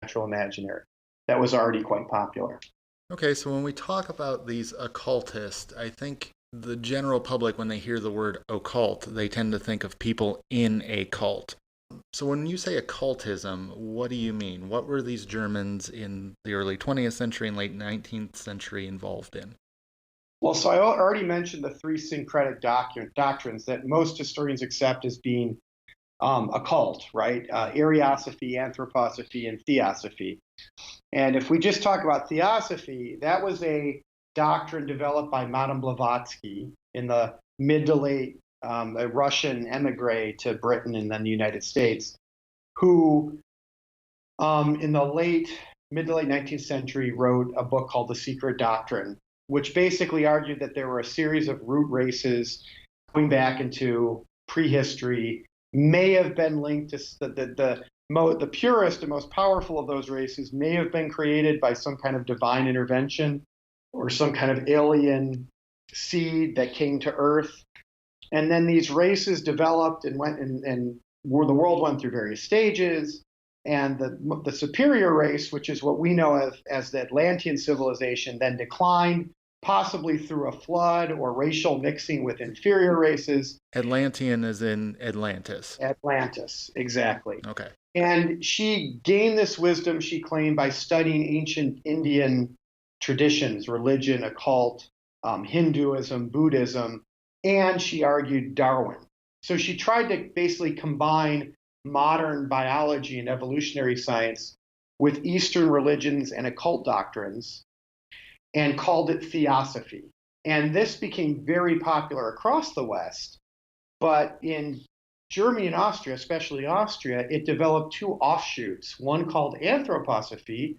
supernatural imaginary that was already quite popular. Okay, so when we talk about these occultists, I think the general public, when they hear the word occult, they tend to think of people in a cult. So when you say occultism, what do you mean? What were these Germans in the early 20th century and late 19th century involved in? Well, so I already mentioned the three syncretic doctrines that most historians accept as being occult, right? Ariosophy, anthroposophy, and theosophy. And if we just talk about theosophy, that was a doctrine developed by Madame Blavatsky in the mid to late, a Russian emigre to Britain and then the United States, who in the mid to late 19th century wrote a book called The Secret Doctrine, which basically argued that there were a series of root races going back into prehistory, may have been linked to the purest and most powerful of those races may have been created by some kind of divine intervention or some kind of alien seed that came to Earth. And then these races developed and went and where the world went through various stages. And the superior race, which is what we know as the Atlantean civilization, then declined, possibly through a flood or racial mixing with inferior races. Atlantean is in Atlantis. Atlantis, exactly. Okay. And she gained this wisdom, she claimed, by studying ancient Indian traditions, religion, occult, Hinduism, Buddhism, and she argued Darwin. So she tried to basically combine modern biology and evolutionary science with Eastern religions and occult doctrines and called it Theosophy. And this became very popular across the West. But in Germany and Austria, especially Austria, it developed two offshoots, one called anthroposophy,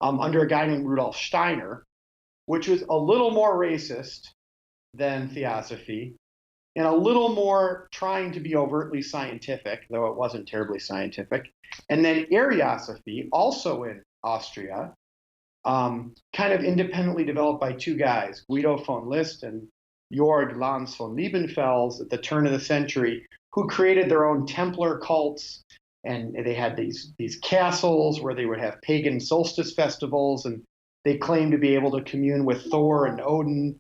under a guy named Rudolf Steiner, which was a little more racist than theosophy, and a little more trying to be overtly scientific, though it wasn't terribly scientific. And then Ariosophy, also in Austria, kind of independently developed by two guys, Guido von List and Jord Lanz von Liebenfels, at the turn of the century, who created their own Templar cults. And they had these castles where they would have pagan solstice festivals, and they claimed to be able to commune with Thor and Odin.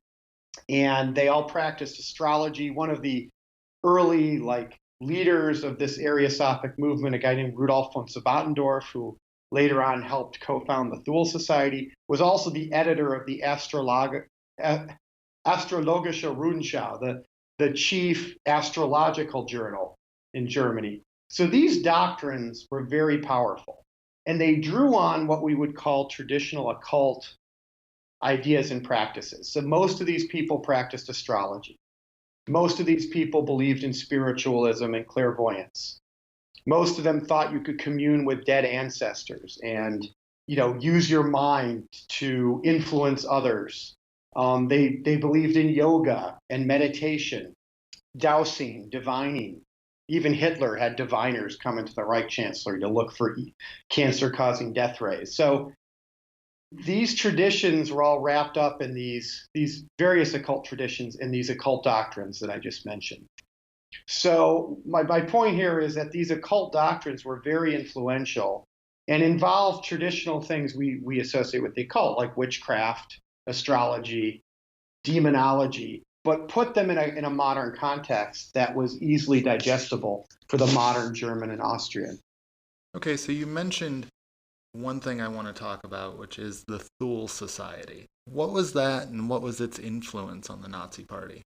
And they all practiced astrology. One of the early leaders of this Ariosophic movement, a guy named Rudolf von Sabbatendorf, who later on helped co-found the Thule Society, was also the editor of the Astrologische Rundschau, the chief astrological journal in Germany. So these doctrines were very powerful, and they drew on what we would call traditional occult ideas and practices. So most of these people practiced astrology. Most of these people believed in spiritualism and clairvoyance. Most of them thought you could commune with dead ancestors and, use your mind to influence others. They believed in yoga and meditation, dowsing, divining. Even Hitler had diviners come into the Reich Chancellery to look for cancer-causing death rays. So these traditions were all wrapped up in these various occult traditions and these occult doctrines that I just mentioned. So my point here is that these occult doctrines were very influential and involved traditional things we associate with the occult, like witchcraft, astrology, demonology, but put them in a modern context that was easily digestible for the modern German and Austrian. Okay, so you mentioned one thing I want to talk about, which is the Thule Society. What was that, and what was its influence on the Nazi Party?